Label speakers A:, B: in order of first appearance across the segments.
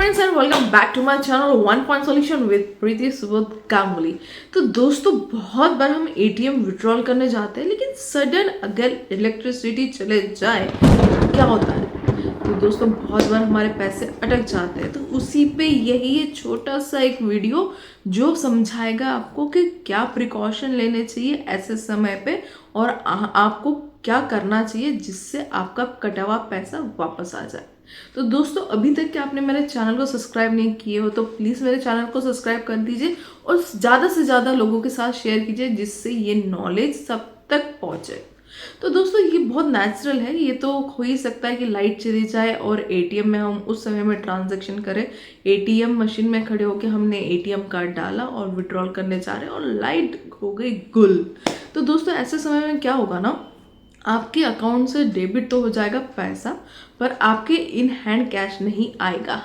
A: Friends and welcome back to my channel one point solution with Preeti Subodh Ganguly. तो दोस्तों बहुत बार हम एटीएम विड्रॉल करने जाते हैं, लेकिन सडन अगर इलेक्ट्रिसिटी चले जाए तो क्या होता है। तो दोस्तों बहुत बार हमारे पैसे अटक जाते हैं। तो उसी पे यही ये छोटा सा एक वीडियो जो समझाएगा आपको कि क्या प्रिकॉशन लेने चाहिए ऐसे समय पे और आपको क्या करना चाहिए जिससे आपका कटा हुआ पैसा वापस आ जाए। तो दोस्तों अभी तक कि आपने मेरे चैनल को सब्सक्राइब नहीं किए हो तो प्लीज़ मेरे चैनल को सब्सक्राइब कर दीजिए और ज़्यादा से ज़्यादा लोगों के साथ शेयर कीजिए जिससे ये नॉलेज सब तक पहुँचे। तो दोस्तों ये बहुत नेचुरल है। ये तो हो ही सकता है कि लाइट चली जाए और एटीएम में हम उस समय में ट्रांजैक्शन करें, एटीएम मशीन में खड़े होकर हमने एटीएम कार्ड डाला और विड्रॉल करने जा रहे हैं और लाइट हो गई गुल। तो दोस्तों ऐसे समय में क्या होगा ना, आपके अकाउंट से डेबिट तो हो जाएगा पैसा, पर आपके इन हैंड कैश नहीं आएगा।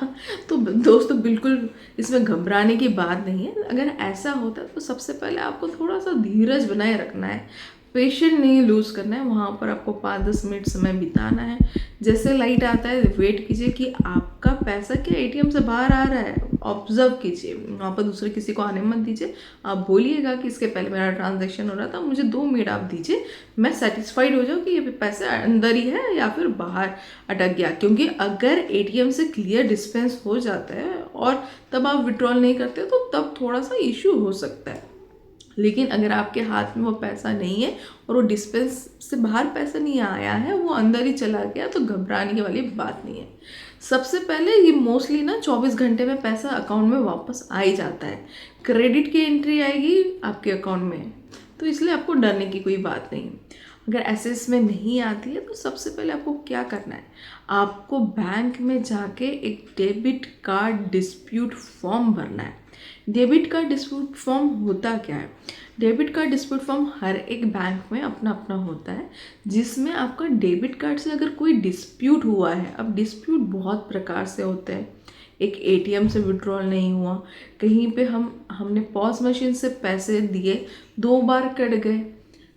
A: तो दोस्तों बिल्कुल इसमें घबराने की बात नहीं है। अगर ऐसा होता है तो सबसे पहले आपको थोड़ा सा धीरज बनाए रखना है, पेशेंट नहीं लूज़ करना है। वहाँ पर आपको 5-10 मिनट समय बिताना है। जैसे लाइट आता है वेट कीजिए कि आपका पैसा क्या एटीएम से बाहर आ रहा है, ऑब्जर्व कीजिए। वहाँ पर दूसरे किसी को आने मत दीजिए। आप बोलिएगा कि इसके पहले मेरा ट्रांजैक्शन हो रहा था, मुझे 2 मिनट आप दीजिए, मैं सेटिस्फाइड हो जाऊँ कि ये पैसा अंदर ही है या फिर बाहर अटक गया। क्योंकि अगर एटीएम से क्लियर डिस्पेंस हो जाता है और तब आप विड्रॉल नहीं करते तो तब थोड़ा सा इश्यू हो सकता है। लेकिन अगर आपके हाथ में वो पैसा नहीं है और वो डिस्पेंस से बाहर पैसा नहीं आया है, वो अंदर ही चला गया, तो घबराने की वाली बात नहीं है। सबसे पहले ये मोस्टली ना 24 घंटे में पैसा अकाउंट में वापस आ ही जाता है। क्रेडिट की एंट्री आएगी आपके अकाउंट में, तो इसलिए आपको डरने की कोई बात नहीं। अगर ऐसे इसमें नहीं आती है तो सबसे पहले आपको क्या करना है, आपको बैंक में जाके एक डेबिट कार्ड डिस्प्यूट फॉर्म भरना है। डेबिट कार्ड डिस्प्यूट फॉर्म होता क्या है? डेबिट कार्ड डिस्प्यूट फॉर्म हर एक बैंक में अपना अपना होता है, जिसमें आपका डेबिट कार्ड से अगर कोई डिस्प्यूट हुआ है। अब डिस्प्यूट बहुत प्रकार से होते हैं। एक एटीएम से विड्रॉल नहीं हुआ, कहीं पे हमने पॉस मशीन से पैसे दिए, 2 बार कट गए,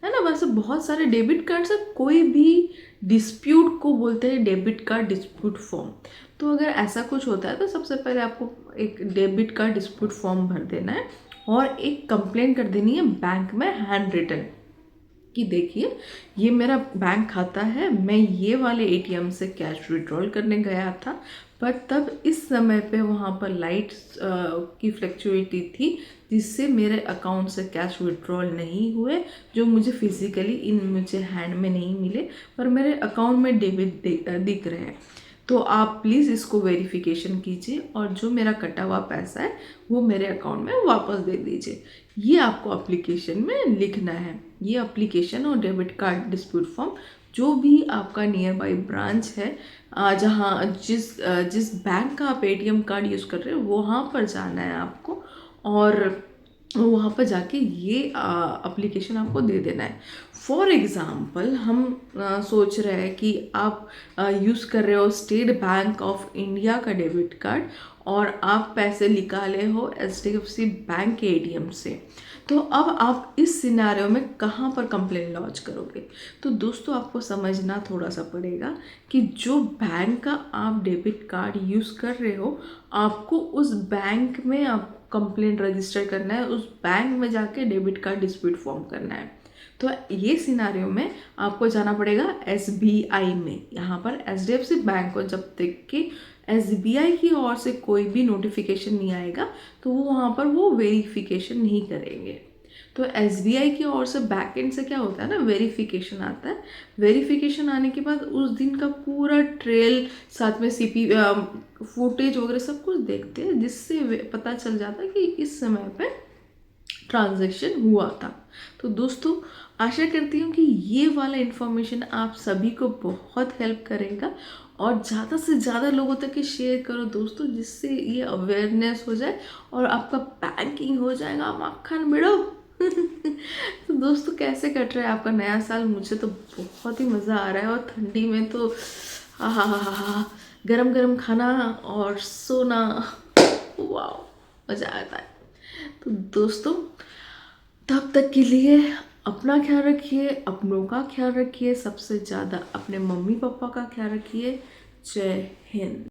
A: है ना। वैसे बहुत सारे डेबिट कार्ड से कोई भी डिस्प्यूट को बोलते हैं डेबिट कार्ड डिस्प्यूट फॉर्म। तो अगर ऐसा कुछ होता है तो सबसे पहले आपको एक डेबिट कार्ड डिस्प्यूट फॉर्म भर देना है और एक कंप्लेंट कर देनी है बैंक में हैंड रिटन कि देखिए ये मेरा बैंक खाता है, मैं ये वाले एटीएम से कैश विड्रॉल करने गया था, पर तब इस समय पे वहाँ पर लाइट की फ्लक्चुएटी थी जिससे मेरे अकाउंट से कैश विड्रॉल नहीं हुए, जो मुझे फिजिकली मुझे हैंड में नहीं मिले पर मेरे अकाउंट में डेबिट दिख रहे हैं। तो आप प्लीज़ इसको वेरिफिकेशन कीजिए और जो मेरा कटा हुआ पैसा है वो मेरे अकाउंट में वापस दे दीजिए। ये आपको एप्लीकेशन में लिखना है। ये एप्लीकेशन और डेबिट कार्ड डिस्प्यूट फॉर्म जो भी आपका नियर बाई ब्रांच है, जहाँ जिस बैंक का आप एटीएम कार्ड यूज़ कर रहे हो वहाँ पर जाना है आपको और वहाँ पर जाके ये एप्लीकेशन आपको दे देना है। फॉर एग्ज़ाम्पल हम सोच रहे हैं कि आप यूज़ कर रहे हो स्टेट बैंक ऑफ इंडिया का डेबिट कार्ड और आप पैसे निकाले हो HDFC बैंक के एटीएम से। तो अब आप इस सिनेरियो में कहाँ पर कंप्लेन लॉन्च करोगे? तो दोस्तों आपको समझना थोड़ा सा पड़ेगा कि जो बैंक का आप डेबिट कार्ड यूज़ कर रहे हो, आपको उस बैंक में आप कंप्लेंट रजिस्टर करना है, उस बैंक में जाके डेबिट कार्ड डिस्प्यूट फॉर्म करना है। तो ये सिनारियो में आपको जाना पड़ेगा SBI में। यहाँ पर HDFC बैंक को जब तक कि SBI की ओर से कोई भी नोटिफिकेशन नहीं आएगा तो वो वहाँ पर वो वेरिफिकेशन नहीं करेंगे। तो SBI की ओर से बैक एंड से क्या होता है ना, वेरिफिकेशन आता है। वेरिफिकेशन आने के बाद उस दिन का पूरा ट्रेल साथ में CP फुटेज वगैरह सब कुछ देखते हैं, जिससे पता चल जाता है कि इस समय पे ट्रांजैक्शन हुआ था। तो दोस्तों आशा करती हूँ कि ये वाला इन्फॉर्मेशन आप सभी को बहुत हेल्प करेगा और ज़्यादा से ज़्यादा लोगों तक ये शेयर करो दोस्तों, जिससे ये अवेयरनेस हो जाए और आपका बैंकिंग हो जाएगा मक्खन मिलो। तो दोस्तों कैसे कट रहा है आपका नया साल? मुझे तो बहुत ही मज़ा आ रहा है और ठंडी में तो हा गरम गरम खाना और सोना, वाह मज़ा आता है। तो दोस्तों तब तक के लिए अपना ख्याल रखिए, अपनों का ख्याल रखिए, सबसे ज़्यादा अपने मम्मी पापा का ख्याल रखिए। जय हिंद।